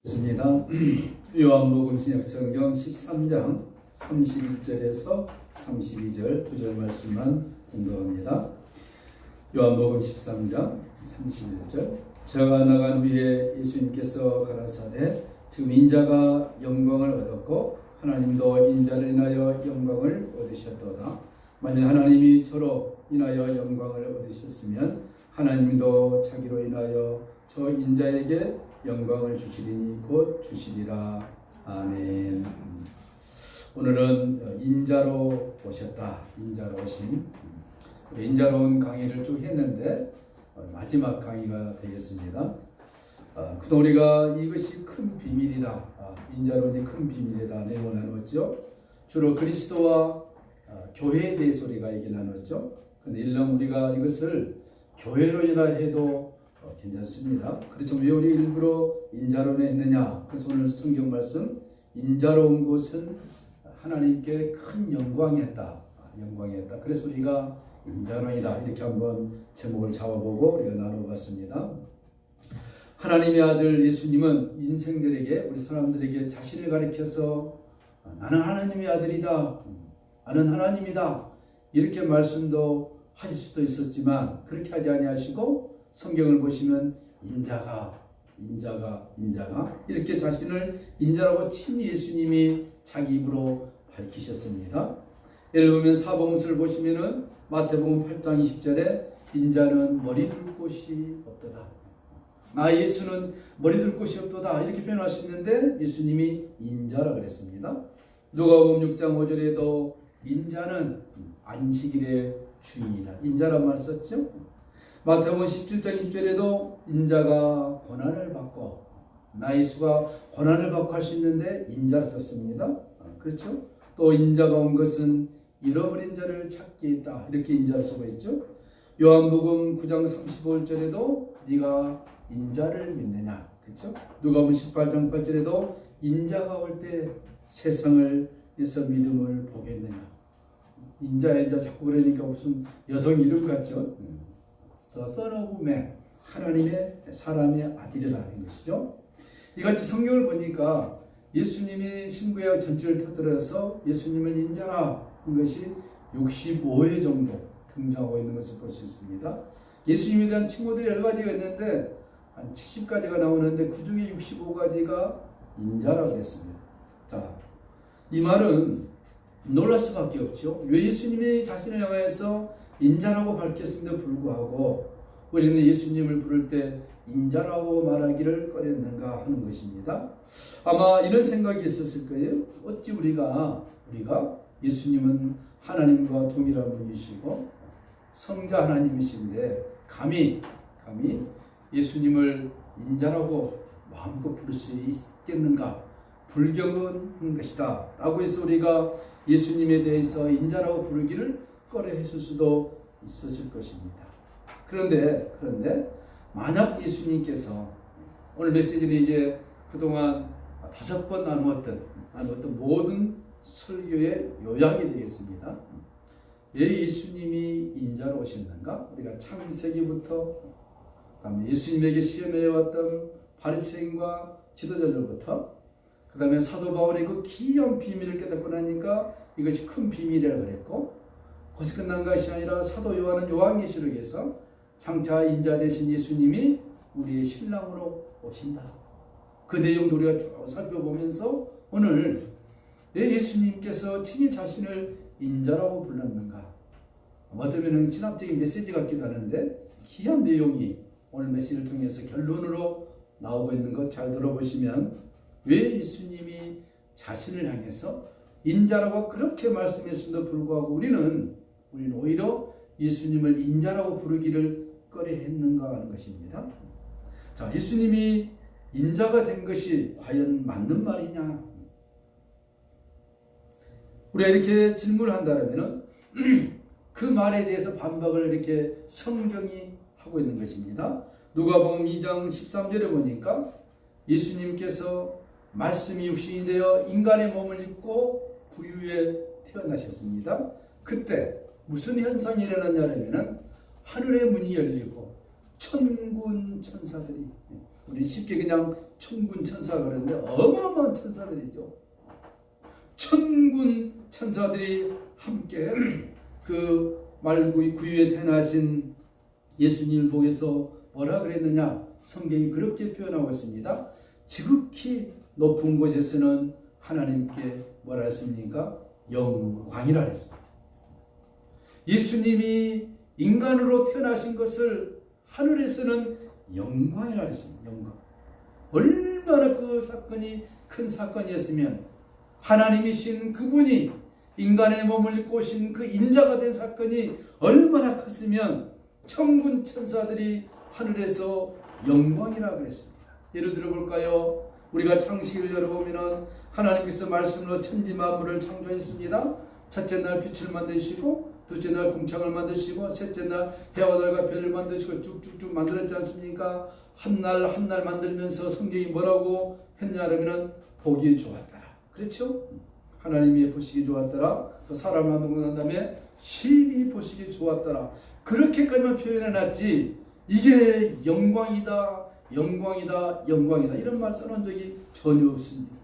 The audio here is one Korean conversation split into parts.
있습니다. 요한복음 신약성경 13장 31절에서 32절 2절 말씀만 공부합니다. 요한복음 13장 31절 저가 나간 후에 예수님께서 가라사대 지금 인자가 영광을 얻었고 하나님도 인자를 인하여 영광을 얻으셨도다. 만일 하나님이 저로 인하여 영광을 얻으셨으면 하나님도 자기로 인하여 저 인자에게 영광을 주시리니 곧 주시리라. 아멘. 오늘은 인자로 오셨다. 인자로 오심. 인자로 온 강의를 쭉 했는데 마지막 강의가 되겠습니다. 그동안 우리가 이것이 큰 비밀이다. 인자로 오니 큰 비밀이다. 내용을 나눴죠. 주로 그리스도와 교회에 대해서 우리가 얘기 나눴죠. 그런데 일명 우리가 이것을 교회로 인하여도 괜찮습니다. 그렇죠. 왜 우리 일부러 인자론에 했느냐? 그래서 오늘 성경 말씀 인자로 온 것은 하나님께 큰 영광이었다. 영광이었다. 그래서 우리가 인자론이다. 이렇게 한번 제목을 잡아보고 우리가 나눠봤습니다. 하나님의 아들 예수님은 인생들에게 우리 사람들에게 자신을 가리켜서 나는 하나님의 아들이다. 나는 하나님이다. 이렇게 말씀도 하실 수도 있었지만 그렇게 하지 아니하시고 성경을 보시면 인자가 이렇게 자신을 인자라고 친히 예수님이 자기 입으로 밝히셨습니다. 예를 들면 사복음서를 보시면은 마태복음 8장 20절에 인자는 머리 둘 곳이 없도다. 예수는 머리 둘 곳이 없도다. 이렇게 표현할 수 있는데 예수님이 인자라 그랬습니다. 누가복음 6장 5절에도 인자는 안식일의 주인이다. 인자란 말을 썼죠. 마태복음 17장 20절에도 인자가 고난을 받고 예수가 고난을 받고 할 수 있는데 인자를 썼습니다. 그렇죠? 또 인자가 온 것은 잃어버린 자를 찾게 있다. 이렇게 인자를 쓰고 있죠. 요한복음 9장 35절에도 네가 인자를 믿느냐. 그렇죠? 누가복음 18장 8절에도 인자가 올 때 세상을 위해서 믿음을 보겠느냐. 인자 자꾸 그러니까 무슨 여성 이름 같죠? The Son of Man, 하나님의 사람의 아들이라는 것이죠. 이같이 성경을 보니까 예수님이 신구약 전체를 터뜨려서 예수님을 인자라 한 것이 65회 정도 등장하고 있는 것을 볼 수 있습니다. 예수님에 대한 칭호들이 여러 가지가 있는데 한 70가지가 나오는데 그 중에 65가지가 인자라고 했습니다. 자, 이 말은 놀랄 수밖에 없죠. 왜 예수님이 자신을 향해서 인자라고 밝혔음에도 불구하고 우리는 예수님을 부를 때 인자라고 말하기를 꺼렸는가 하는 것입니다. 아마 이런 생각이 있었을 거예요. 어찌 우리가 예수님은 하나님과 동일한 분이시고 성자 하나님이신데 감히 예수님을 인자라고 마음껏 부를 수 있겠는가? 불경은 것이다 라고 해서 우리가 예수님에 대해서 인자라고 부르기를 꺼려했을 수도 있었을 것입니다. 그런데 만약 예수님께서 오늘 메시지는 이제 그동안 5번 나누었던 모든 설교의 요약이 되겠습니다. 왜 예수님이 인자로 오셨는가? 우리가 창세기부터 그다음에 예수님에게 시험해왔던 바리새인과 지도자들부터 그 다음에 사도 바울의 그 기이한 비밀을 깨닫고 나니까 이것이 큰 비밀이라고 그랬고 거기서 끝난 것이 아니라 사도 요한은 요한계시록에서 장차 인자 되신 예수님이 우리의 신랑으로 오신다. 그 내용도 우리가 쭉 살펴보면서 오늘 왜 예수님께서 친히 자신을 인자라고 불렀는가? 어쩌면 신학적인 메시지 같기도 하는데 기이한 내용이 오늘 메시지를 통해서 결론으로 나오고 있는 것 잘 들어보시면 왜 예수님이 자신을 향해서 인자라고 그렇게 말씀했음에도 불구하고 우리는 오히려 예수님을 인자라고 부르기를 꺼려했는가 하는 것입니다. 자, 예수님이 인자가 된 것이 과연 맞는 말이냐? 우리가 이렇게 질문을 한다면 그 말에 대해서 반박을 이렇게 성경이 하고 있는 것입니다. 누가복음 2장 13절에 보니까 예수님께서 말씀이 육신이 되어 인간의 몸을 입고 구유에 태어나셨습니다. 그때 무슨 현상이 일어났냐면 하늘의 문이 열리고 천군 천사들이 우리 쉽게 그냥 천군 천사가 그러는데 어마어마한 천사들이죠. 천군 천사들이 함께 그 구유에 태어나신 예수님을 보고서 뭐라 그랬느냐? 성경이 그렇게 표현하고 있습니다. 지극히 높은 곳에서는 하나님께 뭐라 했습니까? 영광이라 했습니다. 예수님이 인간으로 태어나신 것을 하늘에서는 영광이라 했습니다. 영광. 얼마나 그 사건이 큰 사건이었으면 하나님이신 그분이 인간의 몸을 입고 오신 그 인자가 된 사건이 얼마나 컸으면 천군 천사들이 하늘에서 영광이라 그랬습니다. 예를 들어 볼까요? 우리가 창세기를 열어보면 하나님께서 말씀으로 천지 만물을 창조했습니다. 첫째 날 빛을 만드시고 둘째 날 궁창을 만드시고 셋째 날 해와 달과 별을 만드시고 쭉쭉쭉 만들었지 않습니까? 한 날 한 날 만들면서 성경이 뭐라고 했냐면 보기 좋았더라. 그렇죠? 하나님이 보시기 좋았더라. 또 사람을 만들고 난 다음에 심히 보시기 좋았더라. 그렇게까지만 표현해놨지 이게 영광이다 영광이다 영광이다 이런 말 써놓은 적이 전혀 없습니다.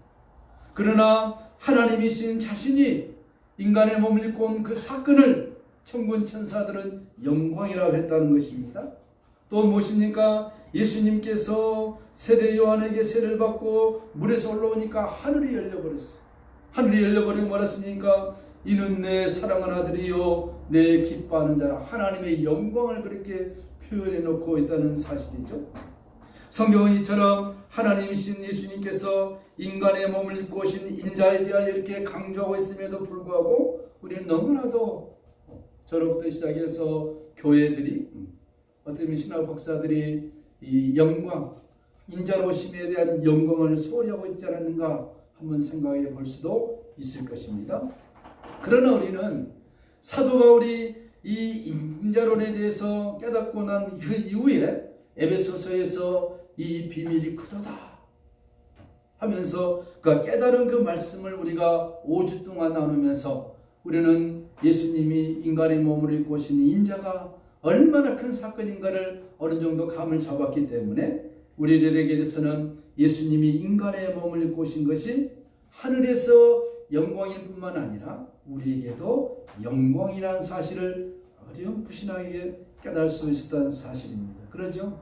그러나 하나님이신 자신이 인간의 몸을 입고 온 그 사건을 천군 천사들은 영광이라고 했다는 것입니다. 또 무엇입니까? 예수님께서 세례 요한에게 세례를 받고 물에서 올라오니까 하늘이 열려버렸어요. 하늘이 열려버리고 뭐라 했습니까? 이는 내 사랑하는 아들이요 내 기뻐하는 자라. 하나님의 영광을 그렇게 표현해 놓고 있다는 사실이죠. 성경은 이처럼 하나님이신 예수님께서 인간의 몸을 입고 오신 인자에 대하여 이렇게 강조하고 있음에도 불구하고 우리는 너무나도 저로부터 시작해서 교회들이 어떤 신학 박사들이 이 영광, 인자로심에 대한 영광을 소홀히 하고 있지 않았는가 한번 생각해 볼 수도 있을 것입니다. 그러나 우리는 사도 바울이 이 인자론에 대해서 깨닫고 난 그 이후에 에베소서에서 이 비밀이 크도다 하면서 그 깨달은 그 말씀을 우리가 5주 동안 나누면서 우리는 예수님이 인간의 몸을 입고 오신 인자가 얼마나 큰 사건인가를 어느 정도 감을 잡았기 때문에 우리들에게서는 예수님이 인간의 몸을 입고 오신 것이 하늘에서 영광일 뿐만 아니라 우리에게도 영광이라는 사실을 어렴풋이하게 깨달을 수 있었다는 사실입니다. 그러죠?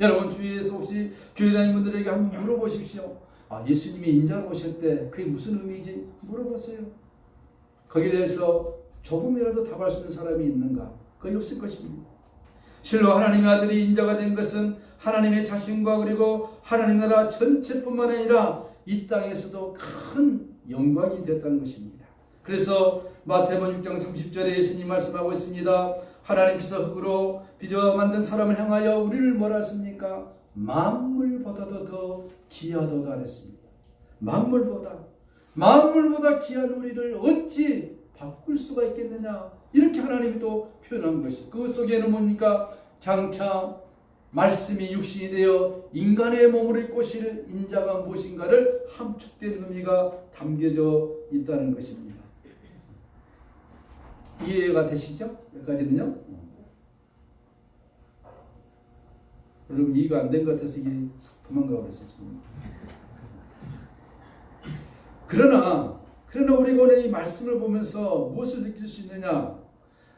여러분 주위에서 혹시 교회 다니는 분들에게 한번 물어보십시오. 예수님이 인자로 오실 때 그게 무슨 의미인지 물어보세요. 거기에 대해서 조금이라도 답할 수 있는 사람이 있는가? 거의 없을 것입니다. 실로 하나님의 아들이 인자가 된 것은 하나님의 자신과 그리고 하나님 나라 전체뿐만 아니라 이 땅에서도 큰 영광이 됐다는 것입니다. 그래서 마태복음 6장 30절에 예수님 말씀하고 있습니다. 하나님께서 흙으로 빚어 만든 사람을 향하여 우리를 뭐라 했습니까? 만물보다도 더 귀하도다 했습니다. 만물보다 귀한 우리를 어찌 바꿀 수가 있겠느냐? 이렇게 하나님이 또 표현한 것이 그 속에는 뭡니까? 장차 말씀이 육신이 되어 인간의 몸을 입고 오실 인자가 무엇인가를 함축된 의미가 담겨져 있다는 것입니다. 이해가 되시죠? 여기까지는요? 여러분 이해가 안 된 것 같아서 이게 도망가 버렸어요. 그러나 우리가 오늘 이 말씀을 보면서 무엇을 느낄 수 있느냐?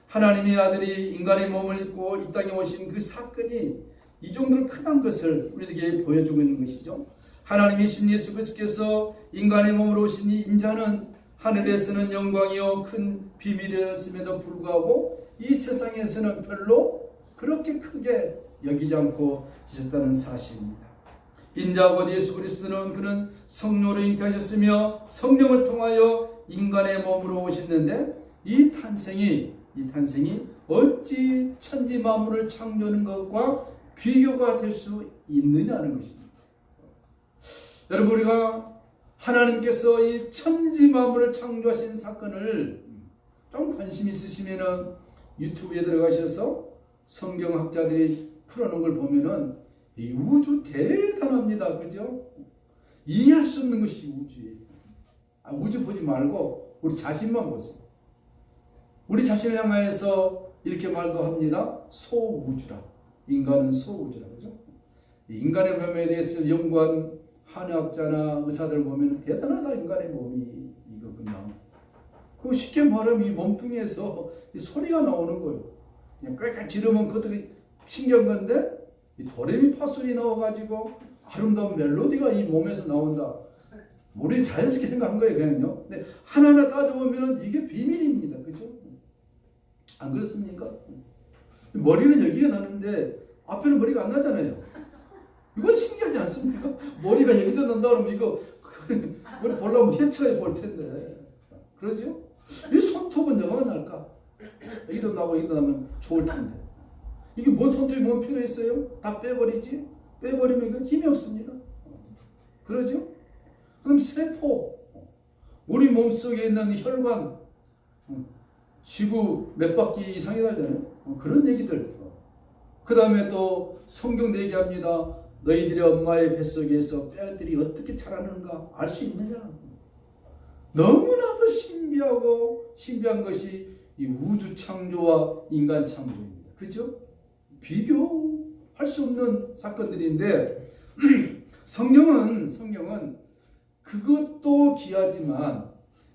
하나님의 아들이 인간의 몸을 입고 이 땅에 오신 그 사건이 이 정도로 큰 것을 우리에게 보여주고 있는 것이죠. 하나님이신 예수 그리스도께서 인간의 몸으로 오신 이 인자는 하늘에서는 영광이요 큰 비밀이었음에도 불구하고 이 세상에서는 별로 그렇게 크게 여기지 않고 있었다는 사실입니다. 인자 곧 예수 그리스도는 그는 성령으로 잉태하셨으며 성령을 통하여 인간의 몸으로 오셨는데 이 탄생이 어찌 천지 만물을 창조하는 것과 비교가 될 수 있느냐는 것입니다. 여러분 우리가 하나님께서 이 천지 만물을 창조하신 사건을 좀 관심 있으시면은 유튜브에 들어가셔서 성경학자들이 풀어놓은 걸 보면은 이 우주 대단합니다. 그죠? 이해할 수 없는 것이 우주예요. 우주 보지 말고 우리 자신만 보세요. 우리 자신을 향하여서 이렇게 말도 합니다. 소우주라. 인간은 소우주라. 그죠? 인간의 몸에 대해서 연구한 한의학자나 의사들 보면 대단하다. 인간의 몸이 이거 그냥 쉽게 말하면 이 몸뚱이에서 이 소리가 나오는 거예요. 그냥 꽥꽥 지르면 그것도 신기한 건데 이 도레미파솔이 나와가지고 아름다운 멜로디가 이 몸에서 나온다. 우리 자연스럽게 생각한 거예요, 그냥요. 근데 하나하나 따져보면 이게 비밀입니다. 그죠? 안 그렇습니까? 머리는 여기가 나는데 앞에는 머리가 안 나잖아요. 이건 신기하지 않습니까? 머리가 여기서 난다 그러면 이거 머리 보려면 헤쳐야 볼 텐데. 그러죠? 이 손톱은 여기가 날까? 여기도 나고 여기도 나면 좋을 텐데. 이게 뭔 손톱이 뭔 필요 있어요? 다 빼버리지? 빼버리면 이건 힘이 없습니다. 그러죠? 그럼 세포, 우리 몸속에 있는 혈관, 지구 몇 바퀴 이상이 달잖아요. 그런 얘기들. 그 다음에 또 성경도 얘기합니다. 너희들의 엄마의 뱃속에서 뼈들이 어떻게 자라는가 알 수 있느냐. 너무나도 신비한 것이 이 우주 창조와 인간 창조입니다. 그죠? 비교할 수 없는 사건들인데 성경은 그것도 귀하지만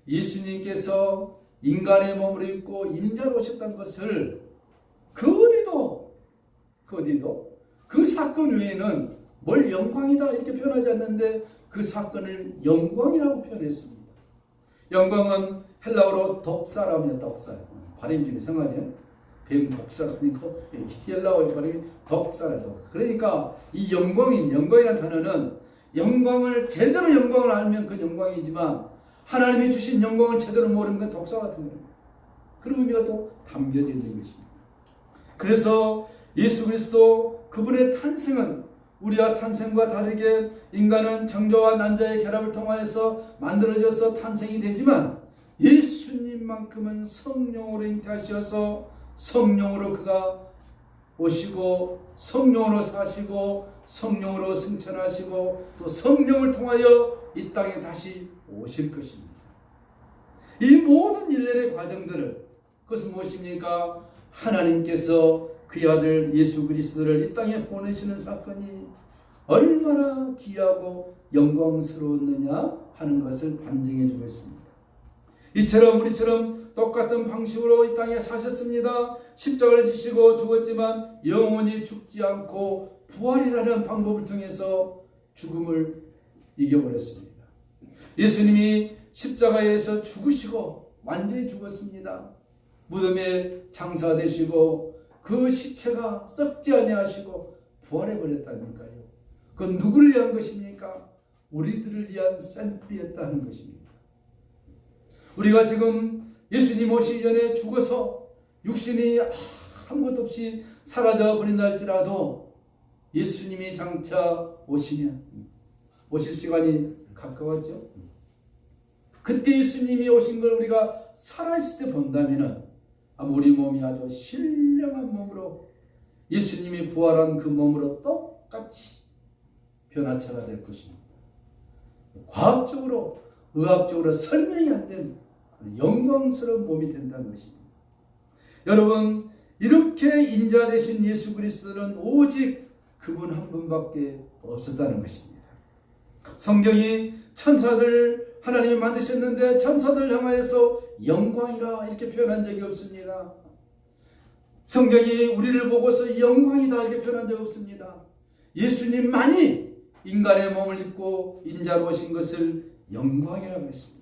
예수님께서 인간의 몸을 입고 인자로 오셨다는 것을 그 어디도 그 사건 외에는 뭘 영광이다 이렇게 표현하지 않는데 그 사건을 영광이라고 표현했습니다. 영광은 헬라어로 덕사라며 덕사. 발음 중에 생각하죠. 뱀 독사라니까 헬라어의 발음이 덕사라고. 그러니까 이 영광이라는 단어는 영광을 제대로 영광을 알면 그 영광이지만 하나님이 주신 영광을 제대로 모르는 건 독사 같은 거예요. 그런 의미가 또 담겨져 있는 것입니다. 그래서 예수 그리스도 그분의 탄생은 우리와 탄생과 다르게 인간은 창조와 난자의 결합을 통하여서 만들어져서 탄생이 되지만 예수님만큼은 성령으로 잉태하셔서 성령으로 그가 오시고 성령으로 사시고 성령으로 승천하시고 또 성령을 통하여 이 땅에 다시 오실 것입니다. 이 모든 일련의 과정들을 그것은 무엇입니까? 하나님께서 그의 아들 예수 그리스도를 이 땅에 보내시는 사건이 얼마나 귀하고 영광스러웠느냐 하는 것을 반증해 주고 있습니다. 이처럼 우리처럼 똑같은 방식으로 이 땅에 사셨습니다. 십자가를 지시고 죽었지만 영원히 죽지 않고 부활이라는 방법을 통해서 죽음을 이겨버렸습니다. 예수님이 십자가에서 죽으시고 완전히 죽었습니다. 무덤에 장사되시고 그 시체가 썩지 아니하시고 부활해버렸다니까요. 그건 누구를 위한 것입니까? 우리들을 위한 샘플이었다는 것입니다. 우리가 지금 예수님 오시기 전에 죽어서 육신이 아무것도 없이 사라져 버린다 할지라도 예수님이 장차 오시면 오실 시간이 가까웠죠. 그때 예수님이 오신 걸 우리가 살아있을 때 본다면 아마 우리 몸이 아주 신령한 몸으로 예수님이 부활한 그 몸으로 똑같이 변화체가 될 것입니다. 과학적으로 의학적으로 설명이 안 된 영광스러운 몸이 된다는 것입니다. 여러분, 이렇게 인자 되신 예수 그리스도는 오직 그분 한 분밖에 없었다는 것입니다. 성경이 천사들 하나님이 만드셨는데 천사들 향하여서 영광이라 이렇게 표현한 적이 없습니다. 성경이 우리를 보고서 영광이다 이렇게 표현한 적이 없습니다. 예수님만이 인간의 몸을 입고 인자로 오신 것을 영광이라고 했습니다.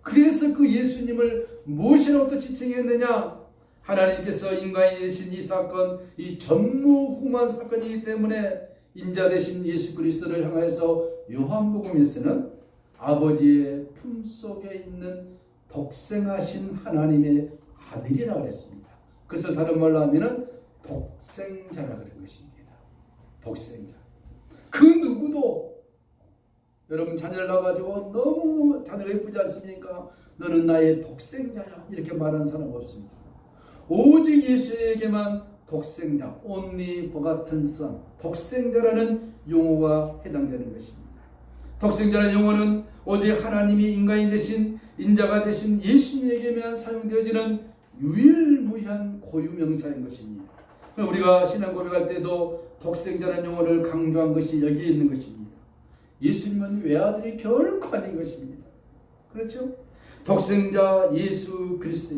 그래서 그 예수님을 무엇이라고 또 지칭했느냐? 하나님께서 인간이 되신 이 사건, 이 전무후무한 사건이기 때문에 인자 되신 예수 그리스도를 향해서 요한복음에서는 아버지의 품속에 있는 독생하신 하나님의 아들이라고 했습니다. 그것을 다른 말로 하면 독생자라고 그런 것입니다. 독생자. 그 누구도 여러분 자녀를 낳아가지고 너무 자녀가 예쁘지 않습니까? 너는 나의 독생자야 이렇게 말하는 사람 없습니다. 오직 예수에게만 독생자, only begotten son, 독생자라는 용어가 해당되는 것입니다. 독생자라는 용어는 오직 하나님이 인간이 되신 인자가 되신 예수님에게만 사용되어지는 유일무이한 고유명사인 것입니다. 우리가 신앙 고백할 때도 독생자라는 용어를 강조한 것이 여기에 있는 것입니다. 예수님은 외아들이 결코 아닌 것입니다. 그렇죠? 독생자 예수 그리스도.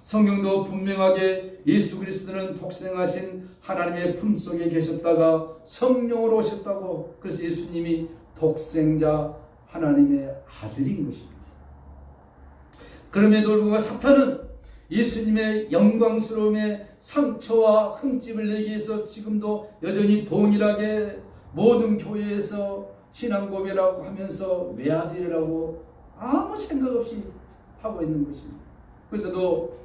성경도 분명하게 예수 그리스도는 독생하신 하나님의 품속에 계셨다가 성령으로 오셨다고, 그래서 예수님이 독생자 하나님의 아들인 것입니다. 그럼에도 불구하고 사탄은 예수님의 영광스러움에 상처와 흠집을 내기 위해서 지금도 여전히 동일하게 모든 교회에서 신앙 고백이라고 하면서 외아들이라고 아무 생각 없이 하고 있는 것입니다. 그런데도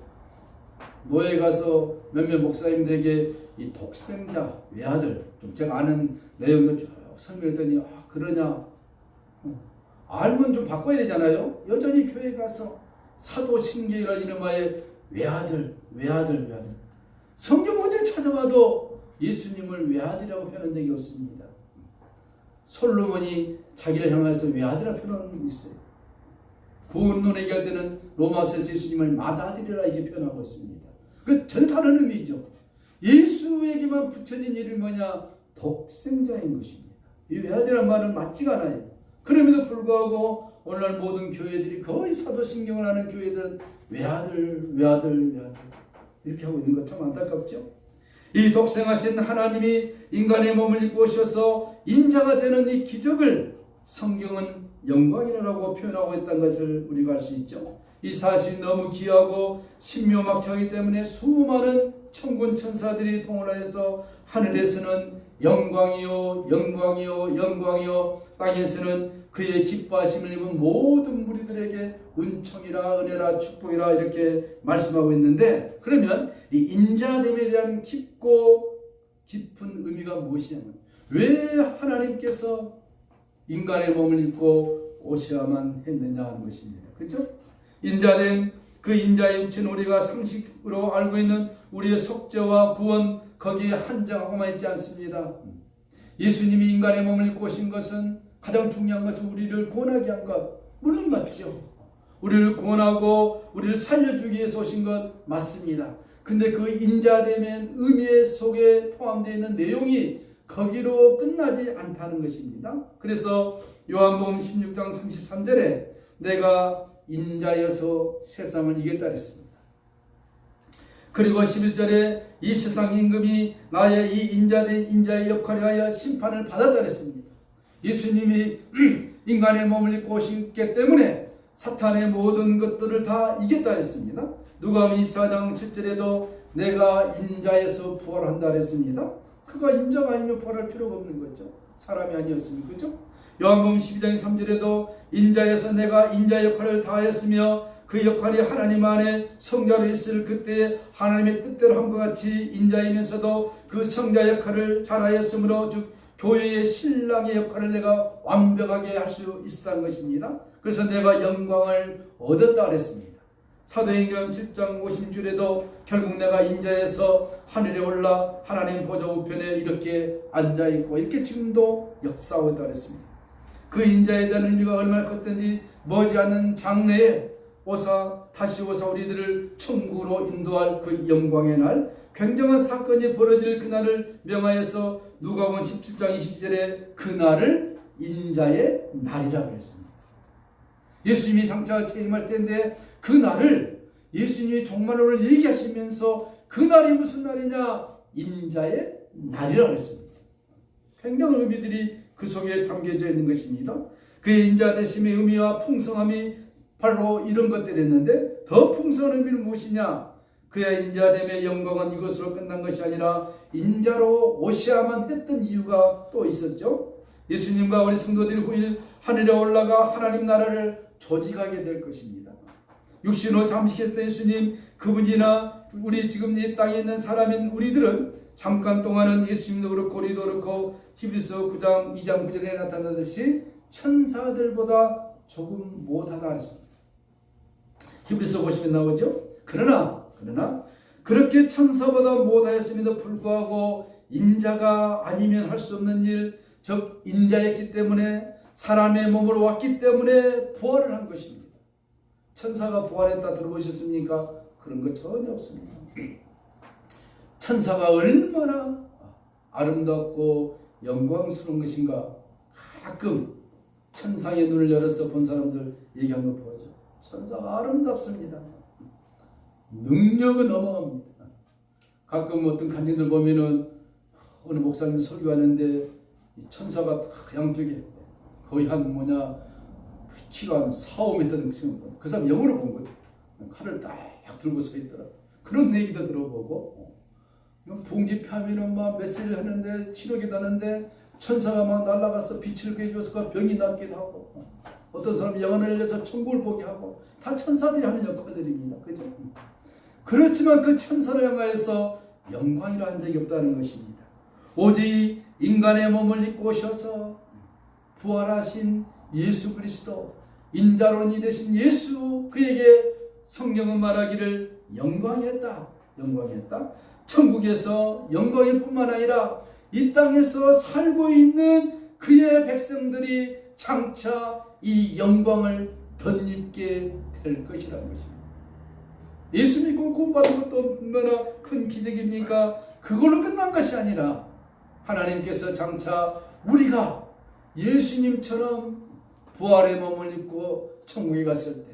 노예 가서 몇몇 목사님들에게 이 독생자, 외아들, 좀 제가 아는 내용도 쭉 설명했더니 그러냐? 알면 좀 바꿔야 되잖아요. 여전히 교회 가서 사도신경이라는 이름하에 외아들. 성경 어딜 찾아봐도 예수님을 외아들이라고 표현한 적이 없습니다. 솔로몬이 자기를 향해서 외아들이라고 표현하는 게 있어요. 구원론 얘기할 때는 로마서에서 예수님을 맏아들이라 이렇게 표현하고 있습니다. 그 전혀 다른 의미죠. 예수에게만 붙여진 이름이 뭐냐? 독생자인 것입니다. 이 외아들이라는 말은 맞지가 않아요. 그럼에도 불구하고 오늘날 모든 교회들이 거의 사도신경을 하는 교회들은 외아들 이렇게 하고 있는 것 참 안타깝죠. 이 독생하신 하나님이 인간의 몸을 입고 오셔서 인자가 되는 이 기적을 성경은 영광이라고 표현하고 있다는 것을 우리가 알 수 있죠. 이 사실이 너무 귀하고 신묘막창이기 때문에 수많은 천군 천사들이 통일하여서 하늘에서는 영광이요 땅에서는 그의 기뻐하심을 입은 모든 무리들에게 은총이라 은혜라 축복이라 이렇게 말씀하고 있는데, 그러면 이 인자됨에 대한 깊고 깊은 의미가 무엇이냐면, 왜 하나님께서 인간의 몸을 입고 오셔야만 했느냐 하는 것입니다. 그렇죠? 인자됨, 그 인자의 육체는 우리가 상식으로 알고 있는 우리의 속죄와 구원, 거기에 한정하고만 있지 않습니다. 예수님이 인간의 몸을 입고 오신 것은 가장 중요한 것은 우리를 구원하기 위한 것, 물론 맞죠. 우리를 구원하고 우리를 살려주기 위해서 오신 것 맞습니다. 근데 그 인자됨의 의미 속에 포함되어 있는 내용이 거기로 끝나지 않다는 것입니다. 그래서 요한복음 16장 33절에 내가 인자여서 세상을 이겼다 그랬습니다. 그리고 11절에 이 세상 임금이 나의 이 인자된 인자의 역할에 하여 심판을 받았다 그랬습니다. 예수님이 인간의 몸을 입고 오셨기 때문에 사탄의 모든 것들을 다 이겼다 했습니다. 누가복음 24장 7절에도 내가 인자에서 부활한다 그랬습니다. 그가 인자가 아니면 부활할 필요가 없는 거죠. 사람이 아니었으면. 그죠? 요한복음 12장 3절에도 인자에서 내가 인자 역할을 다하였으며 그 역할이 하나님 안에 성자로 있을 그때 하나님의 뜻대로 한 것 같이 인자이면서도 그 성자 역할을 잘하였으므로 즉 교회의 신랑의 역할을 내가 완벽하게 할 수 있었다는 것입니다. 그래서 내가 영광을 얻었다 그랬습니다. 사도행전 7장 50절에도 결국 내가 인자에서 하늘에 올라 하나님 보좌 우편에 이렇게 앉아있고 이렇게 지금도 역사하고 있다 그랬습니다. 그 인자에 대한 의미가 얼마나 컸든지 머지않은 장래에 다시 오사 우리들을 천국으로 인도할 그 영광의 날, 굉장한 사건이 벌어질 그날을 명하여서 누가복음 17장 20절에 그날을 인자의 날이라고 했습니다. 예수님이 장차 재림할 때인데 그 날을 예수님이 종말론을 얘기하시면서 그 날이 무슨 날이냐? 인자의 날이라고 했습니다. 굉장한 의미들이 그 속에 담겨져 있는 것입니다. 그의 인자 되심의 의미와 풍성함이 바로 이런 것들이었는데, 더 풍성한 의미는 무엇이냐? 그의 인자됨의 영광은 이것으로 끝난 것이 아니라 인자로 오셔야만 했던 이유가 또 있었죠. 예수님과 우리 성도들이 후일 하늘에 올라가 하나님 나라를 조직하게 될 것입니다. 육신으로 잠식했던 예수님, 그분이나 우리 지금 이 땅에 있는 사람인 우리들은 잠깐 동안은 예수님도 그렇고 우리도 그렇고 히브리서 9장 2장 9절에 나타나듯이 천사들보다 조금 못하다 했습니다. 히브리서 보시면 나오죠. 그러나 그렇게 천사보다 못하였음에도 불구하고 인자가 아니면 할 수 없는 일, 즉 인자였기 때문에 사람의 몸으로 왔기 때문에 부활을 한 것입니다. 천사가 부활했다 들어보셨습니까? 그런 거 전혀 없습니다. 천사가 얼마나 아름답고 영광스러운 것인가. 가끔 천상의 눈을 열어서 본 사람들 얘기한 거 보죠. 천사가 아름답습니다. 능력은 어마어마합니다. 가끔 어떤 간증들 보면은 어느 목사님 설교하는데 천사가 딱 양쪽에 거의 한 키가 한 4, 5m 등치는 거. 그 사람 영어로 본 거예요. 칼을 딱 들고 서 있더라. 그런 얘기도 들어보고, 풍집하면은 막 메시지를 하는데, 치료기도 하는데, 천사가 막 날아가서 빛을 쬐줘서 병이 낫기도 하고, 어떤 사람이 영혼을 열려서 천국을 보게 하고, 다 천사들이 하는 역할들입니다. 그죠? 그렇지만 그 천사를 향하여서 영광이라 한 적이 없다는 것입니다. 오직 인간의 몸을 입고 오셔서 부활하신 예수 그리스도, 인자론이 되신 예수, 그에게 성경은 말하기를 영광이었다. 영광이었다. 천국에서 영광일 뿐만 아니라 이 땅에서 살고 있는 그의 백성들이 장차 이 영광을 덧입게 될 것이라는 것입니다. 예수 믿고 구원받은 것도 얼마나 큰 기적입니까? 그걸로 끝난 것이 아니라 하나님께서 장차 우리가 예수님처럼 부활의 몸을 입고 천국에 갔을 때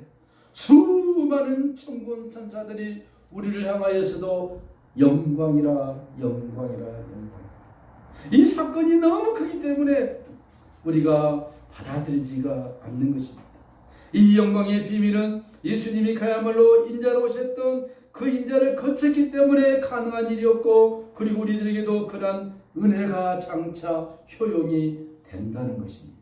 수많은 천군 천사들이 우리를 향하여서도 영광이라 영광이라 영광. 이 사건이 너무 크기 때문에 우리가 받아들이지가 않는 것입니다. 이 영광의 비밀은 예수님이 그야말로 인자로 오셨던 그 인자를 거쳤기 때문에 가능한 일이었고, 그리고 우리들에게도 그러한 은혜가 장차 효용이 된다는 것입니다.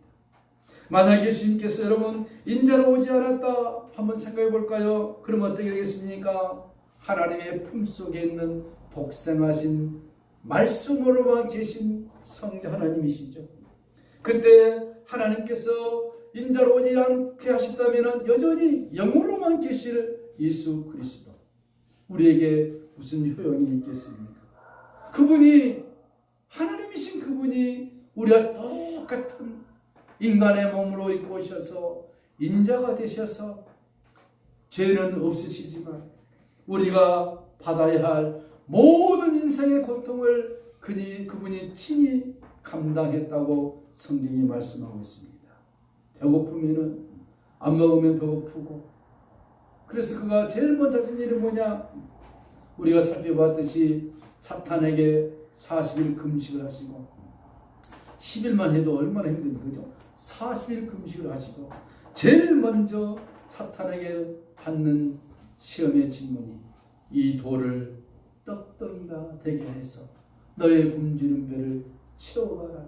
만약 예수님께서 여러분 인자로 오지 않았다 한번 생각해 볼까요? 그러면 어떻게 되겠습니까? 하나님의 품속에 있는 독생하신 말씀으로만 계신 성자 하나님이시죠. 그때 하나님께서 인자로 오지 않게 하셨다면 여전히 영으로만 계실 예수 그리스도, 우리에게 무슨 효용이 있겠습니까? 그분이, 하나님이신 그분이 우리와 똑같은 인간의 몸으로 입고 오셔서 인자가 되셔서 죄는 없으시지만 우리가 받아야 할 모든 인생의 고통을 그분이 친히 감당했다고 성경이 말씀하고 있습니다. 배고프면은 안 먹으면 배고프고, 그래서 그가 제일 먼저 하신 일은 뭐냐? 우리가 살펴봤듯이 사탄에게 40일 금식을 하시고, 10일만 해도 얼마나 힘든지, 그죠? 40일 금식을 하시고, 제일 먼저 사탄에게 받는 시험의 질문이 이 돌을 떡덩이가 되게 해서 너의 굶주린 배를 채워가라.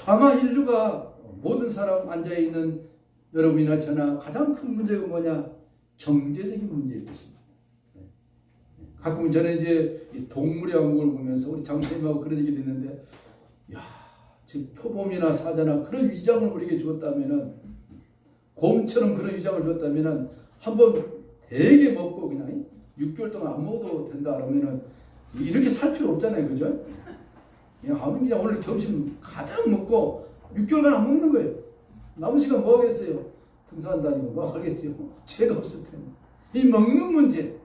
아마 인류가 모든 사람 앉아있는 여러분이나 저나 가장 큰 문제가 뭐냐? 경제적인 문제일 것입니다. 가끔 저는 이제 동물의 왕국을 보면서 우리 장모님하고 그런 얘기를 했는데, 야, 지금 표범이나 사자나 그런 위장을 우리에게 주었다면은, 곰처럼 그런 위장을 주었다면은 한번 되게 먹고 그냥 6개월 동안 안 먹어도 된다 그러면은 이렇게 살 필요 없잖아요, 그죠? 그냥 오늘 점심 가득 먹고 6개월간 안 먹는 거예요. 남은 시간 뭐 하겠어요? 등산 다니고 뭐 하겠어요? 죄가 없을 텐데. 이 먹는 문제,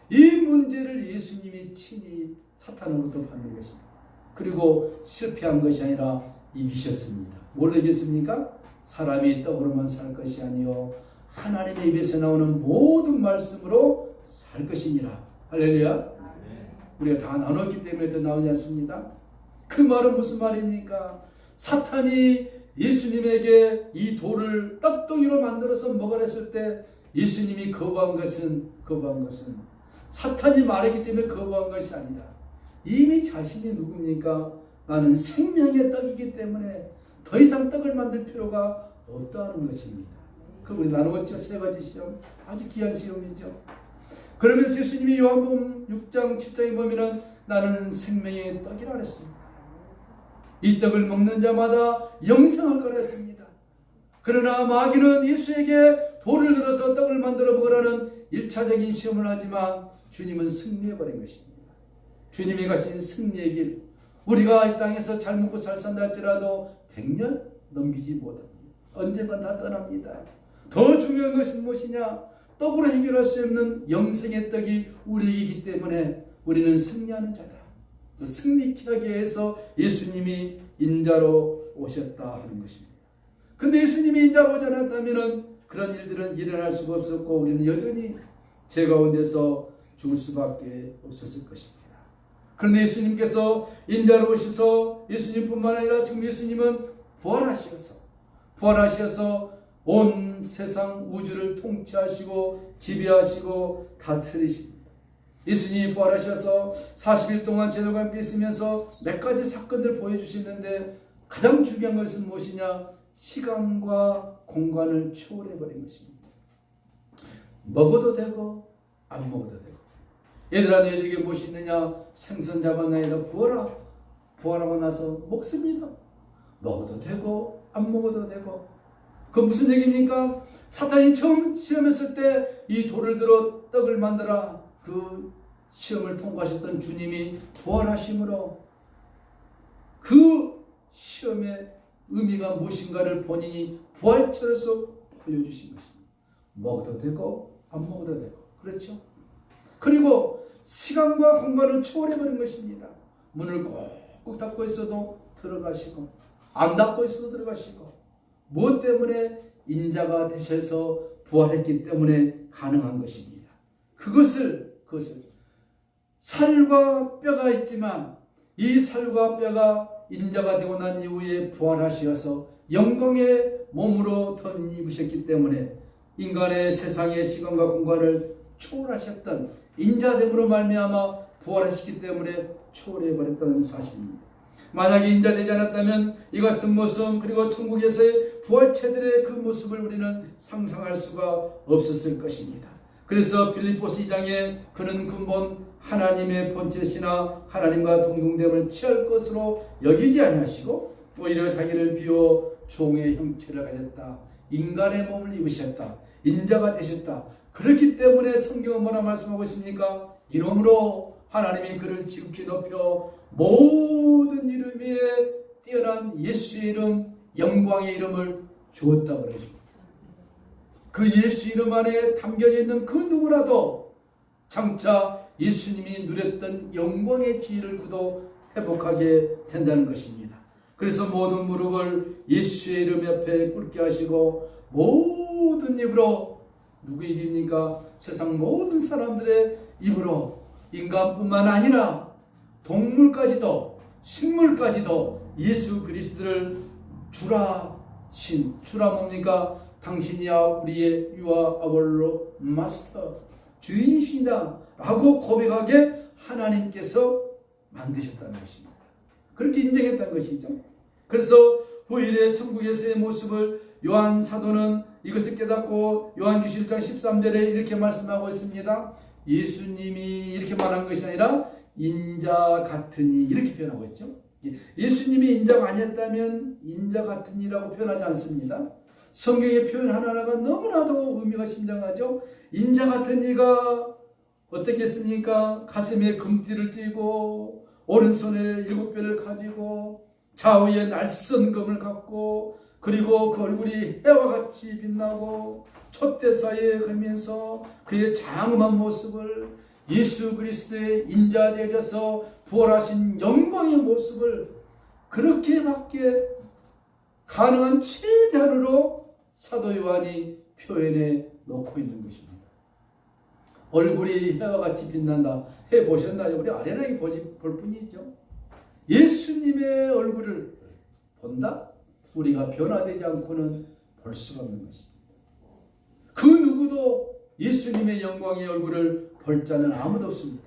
이 문제를 예수님이 친히 사탄으로부터 받는 것입니다. 그리고 실패한 것이 아니라 이기셨습니다. 뭘 이겼습니까? 사람이 떡으로만 살 것이 아니요 하나님의 입에서 나오는 모든 말씀으로 살 것이니라. 할렐루야. 우리가 다 나눴기 때문에 더 나오지 않습니다? 그 말은 무슨 말입니까? 사탄이 예수님에게 이 돌을 떡덩이로 만들어서 먹으라 했을 때 예수님이 거부한 것은 사탄이 말했기 때문에 거부한 것이 아니라 이미 자신이 누굽니까? 나는 생명의 떡이기 때문에 더 이상 떡을 만들 필요가 없다는 것입니다. 그 우리 나누었죠. 세 가지 시험, 아주 귀한 시험이죠. 그러면서 예수님이 요한복음 6장 7장에 보면은 나는 생명의 떡이라 그랬습니다. 이 떡을 먹는 자마다 영생할 거라 했습니다. 그러나 마귀는 예수에게 돌을 들어서 떡을 만들어 먹으라는 1차적인 시험을 하지만 주님은 승리해버린 것입니다. 주님이 가신 승리의 길, 우리가 이 땅에서 잘 먹고 잘 산다 할지라도 100년 넘기지 못합니다. 언젠간 다 떠납니다. 더 중요한 것은 무엇이냐? 떡으로 해결할 수 없는 영생의 떡이 우리에게 있기 때문에 우리는 승리하는 자다. 승리케 하기 위해서 예수님이 인자로 오셨다 하는 것입니다. 근데 예수님이 인자로 오지 않았다면 그런 일들은 일어날 수가 없었고 우리는 여전히 죄 가운데서 죽을 수밖에 없었을 것입니다. 그런데 예수님께서 인자로 오셔서 예수님뿐만 아니라 지금 예수님은 부활하셔서 온 세상 우주를 통치하시고 지배하시고 다스리십니다. 예수님이 부활하셔서 40일 동안 제자들과 함께 있으면서 몇 가지 사건을 보여주시는데 가장 중요한 것은 무엇이냐? 시간과 공간을 초월해버린 것입니다. 먹어도 되고 안 먹어도 되고. 얘들아 너희에게 무엇이 있느냐? 생선 잡았나이다. 부활하고 나서 먹습니다. 먹어도 되고 안 먹어도 되고. 그 무슨 얘기입니까? 사탄이 처음 시험했을 때 이 돌을 들어 떡을 만들어 그 시험을 통과하셨던 주님이 부활하심으로 그 시험의 의미가 무엇인가를 본인이 부활처로서 보여주신 것입니다. 먹어도 되고 안 먹어도 되고. 그렇죠? 그리고 시간과 공간을 초월해버린 것입니다. 문을 꼭 닫고 있어도 들어가시고 안 닫고 있어도 들어가시고. 무엇 때문에? 인자가 되셔서 부활했기 때문에 가능한 것입니다. 그것을 살과 뼈가 있지만 이 살과 뼈가 인자가 되고 난 이후에 부활하셔서 영광의 몸으로 덧입으셨기 때문에 인간의 세상의 시간과 공간을 초월하셨던 인자됨으로 말미암아 부활하셨기 때문에 초월해버렸다는 사실입니다. 만약에 인자되지 않았다면 이 같은 모습 그리고 천국에서의 부활체들의 그 모습을 우리는 상상할 수가 없었을 것입니다. 그래서 빌립보서 2장에 그는 근본 하나님의 본체시나 하나님과 동등됨을 취할 것으로 여기지 아니하시고 오히려 자기를 비워 종의 형체를 가졌다. 인간의 몸을 입으셨다. 인자가 되셨다. 그렇기 때문에 성경은 뭐라 말씀하고 있습니까? 이러므로 하나님이 그를 지극히 높여 모든 이름 위에 뛰어난 예수의 이름, 영광의 이름을 주었다고 그러십니다. 그 예수 이름 안에 담겨져 있는 그 누구라도 장차 예수님이 누렸던 영광의 지위를 그도 회복하게 된다는 것입니다. 그래서 모든 무릎을 예수의 이름 옆에 꿇게 하시고 모든 입으로, 누구의 입입니까? 세상 모든 사람들의 입으로, 인간뿐만 아니라 동물까지도 식물까지도 예수 그리스도를 주라 뭡니까? 당신이야 우리의 유아 아볼로 마스터 주인이시다 라고 고백하게 하나님께서 만드셨다는 것입니다. 그렇게 인정했다는 것이죠. 그래서 후일의 천국에서의 모습을 요한 사도는 이것을 깨닫고 요한계시록 1장 13절에 이렇게 말씀하고 있습니다. 예수님이 이렇게 말한 것이 아니라 인자 같으니 이렇게 표현하고 있죠. 예수님이 인자가 아니었다면 인자 같으니라고 표현하지 않습니다. 성경의 표현 하나하나가 너무나도 의미가 심장하죠. 인자 같은 이가 어떻겠습니까? 가슴에 금띠를 띠고 오른손에 7배를 가지고 좌우에 날선 금을 갖고 그리고 그 얼굴이 해와 같이 빛나고 촛대 사이에 걸면서 그의 장엄한 모습을 예수 그리스도의 인자되어져서 부활하신 영광의 모습을 그렇게밖에 가능한 최대한으로 사도 요한이 표현해 놓고 있는 것입니다. 얼굴이 해와 같이 빛난다. 해 보셨나요? 우리 아련하게 볼 뿐이죠. 예수님의 얼굴을 본다? 우리가 변화되지 않고는 볼 수가 없는 것입니다. 그 누구도 예수님의 영광의 얼굴을 볼 자는 아무도 없습니다.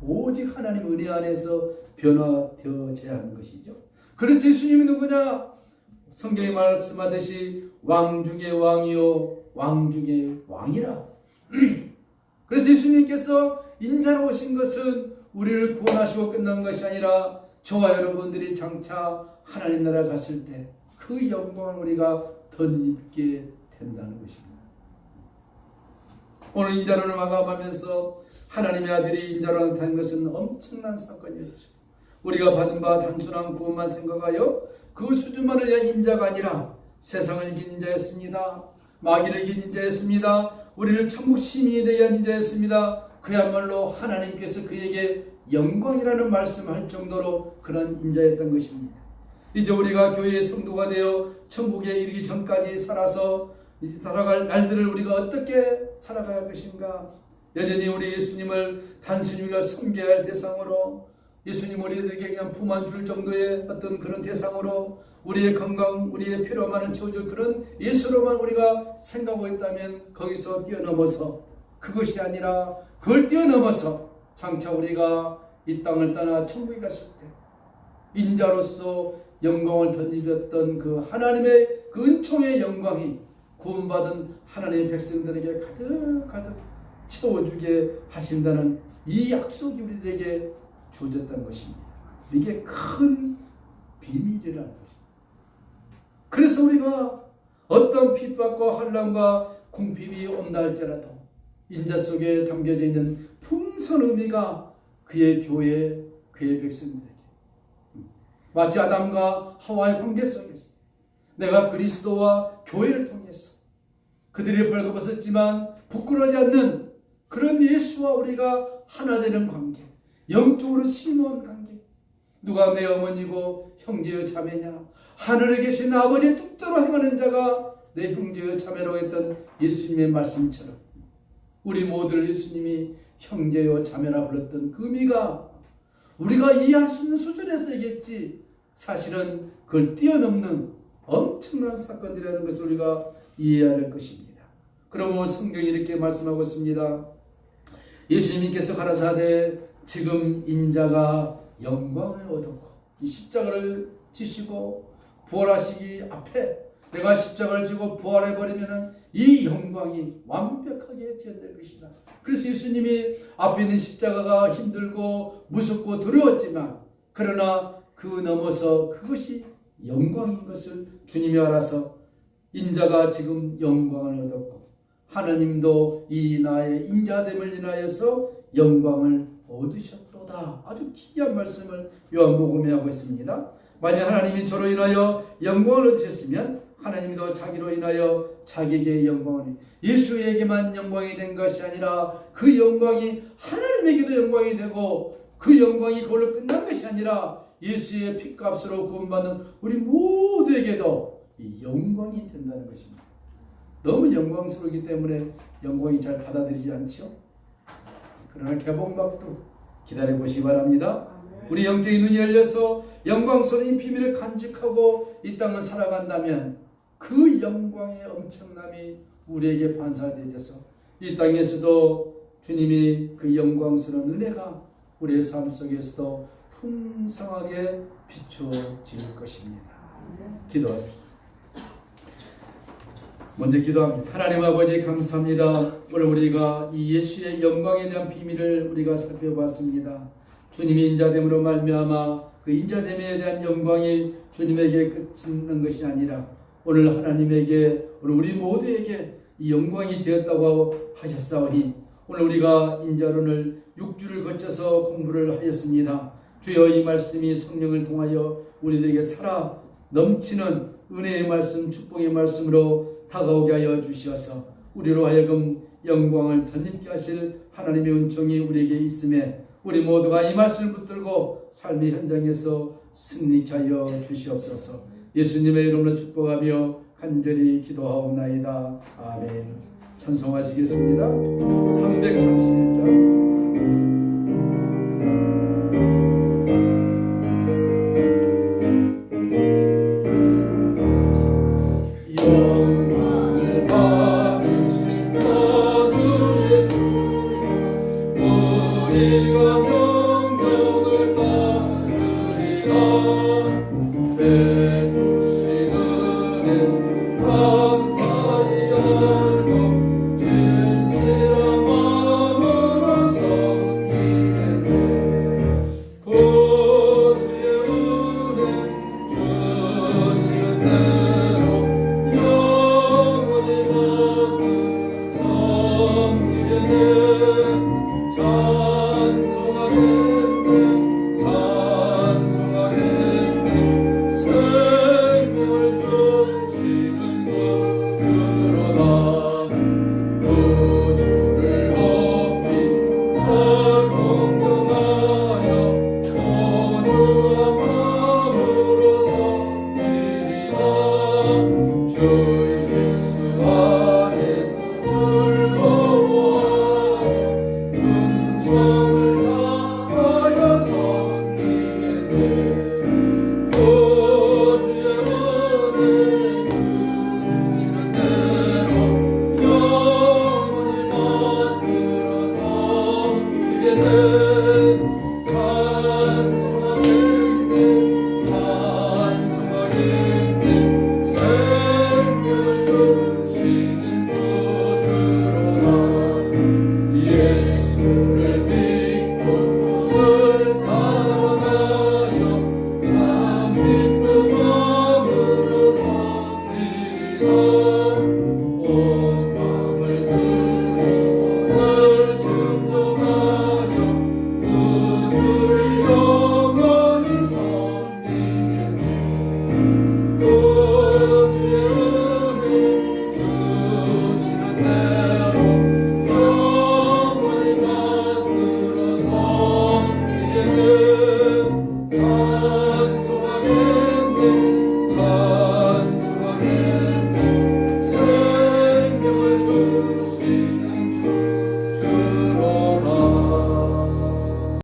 오직 하나님 은혜 안에서 변화되어져야 하는 것이죠. 그래서 예수님이 누구냐? 성경에 말씀하듯이 왕 중의 왕이요 왕 중의 왕이라. 그래서 예수님께서 인자로 오신 것은 우리를 구원하시고 끝난 것이 아니라 저와 여러분들이 장차 하나님 나라 갔을 때 그 영광을 우리가 덧입게 된다는 것입니다. 오늘 인자론을 마감하면서 하나님의 아들이 인자로 나타난 것은 엄청난 사건이었죠. 우리가 받은 바 단순한 구원만 생각하여 그 수준만을 위한 인자가 아니라 세상을 이긴 인자였습니다. 마귀를 이긴 인자였습니다. 우리를 천국 시민이 되게 한 인자였습니다. 그야말로 하나님께서 그에게 영광이라는 말씀할 정도로 그런 인자였던 것입니다. 이제 우리가 교회의 성도가 되어 천국에 이르기 전까지 살아갈 날들을 우리가 어떻게 살아가야 할 것인가? 여전히 우리 예수님을 단순히 우리가 섬겨야 할 대상으로, 예수님 우리에게 그냥 품 안 줄 정도의 어떤 그런 대상으로, 우리의 건강, 우리의 필요만을 채워줄 그런 예수로만 우리가 생각하고 있다면 거기서 뛰어넘어서, 그것이 아니라 그걸 뛰어넘어서 장차 우리가 이 땅을 떠나 천국에 갔을 때 인자로서 영광을 덧입었던 그 하나님의 그 은총의 영광이 구원받은 하나님의 백성들에게 가득가득 채워주게 하신다는 이 약속이 우리들에게 주어졌던 것입니다. 이게 큰 비밀이라는 것입니다. 그래서 우리가 어떤 핍박과 환난과 궁핍이 온다 할지라도 인자 속에 담겨져 있는 풍성한 의미가 그의 교회, 그의 백성들에게, 마치 아담과 하와의 관계 속에서 내가 그리스도와 교회를 통해서 그들이 벌거벗었지만 부끄러워하지 않는 그런 예수와 우리가 하나 되는 관계, 영적으로 심오한 관계. 누가 내 어머니고 형제여 자매냐? 하늘에 계신 아버지의 뜻대로 행하는 자가 내 형제여 자매라고 했던 예수님의 말씀처럼 우리 모두를 예수님이 형제여 자매라 불렀던 그 의미가 우리가 이해할 수 있는 수준에서이겠지, 사실은 그걸 뛰어넘는 엄청난 사건들이라는 것을 우리가 이해해야 할 것입니다. 그러면 성경이 이렇게 말씀하고 있습니다. 예수님께서 가라사대 지금 인자가 영광을 얻었고 이 십자가를 지시고 부활하시기 앞에 내가 십자가를 지고 부활해버리면 이 영광이 완벽하게 지연될 것이다. 그래서 예수님이 앞에 있는 십자가가 힘들고 무섭고 두려웠지만 그러나 그 넘어서 그것이 영광인 것을 주님이 알아서 인자가 지금 영광을 얻었고 하나님도 이 나의 인자됨을 인하여서 영광을 얻으셨도다. 아주 기이한 말씀을 요한복음에 하고 있습니다. 만약 하나님이 저로 인하여 영광을 얻으셨으면 하나님도 자기로 인하여 자기에게 영광을, 예수에게만 영광이 된 것이 아니라 그 영광이 하나님에게도 영광이 되고 그 영광이 그걸로 끝난 것이 아니라 예수의 핏값으로 구원받는 우리 모두에게도 이 영광이 된다는 것입니다. 너무 영광스러우기 때문에 영광이 잘 받아들이지 않죠. 그러나 개봉박도 기다려보시기 바랍니다. 우리 영적인 눈이 열려서 영광스러운 이 비밀을 간직하고 이 땅을 살아간다면 그 영광의 엄청남이 우리에게 반사되어서 이 땅에서도 주님이 그 영광스러운 은혜가 우리의 삶 속에서도 풍성하게 비추어질 것입니다. 기도합시다. 먼저 기도합니다. 하나님 아버지 감사합니다. 오늘 우리가 이 예수의 영광에 대한 비밀을 우리가 살펴봤습니다. 주님이 인자됨으로 말미암아 그 인자됨에 대한 영광이 주님에게 끝있는 것이 아니라 오늘 하나님에게, 오늘 우리 모두에게 이 영광이 되었다고 하셨사오니 오늘 우리가 인자론을 6주를 거쳐서 공부를 하였습니다. 주여 이 말씀이 성령을 통하여 우리들에게 살아 넘치는 은혜의 말씀, 축복의 말씀으로 다가오게 하여 주시어서 우리로 하여금 영광을 덧입게 하실 하나님의 은총이 우리에게 있음에 우리 모두가 이 말씀을 붙들고 삶의 현장에서 승리케 하여 주시옵소서. 예수님의 이름으로 축복하며 간절히 기도하옵나이다. 아멘. 찬송하시겠습니다. 331장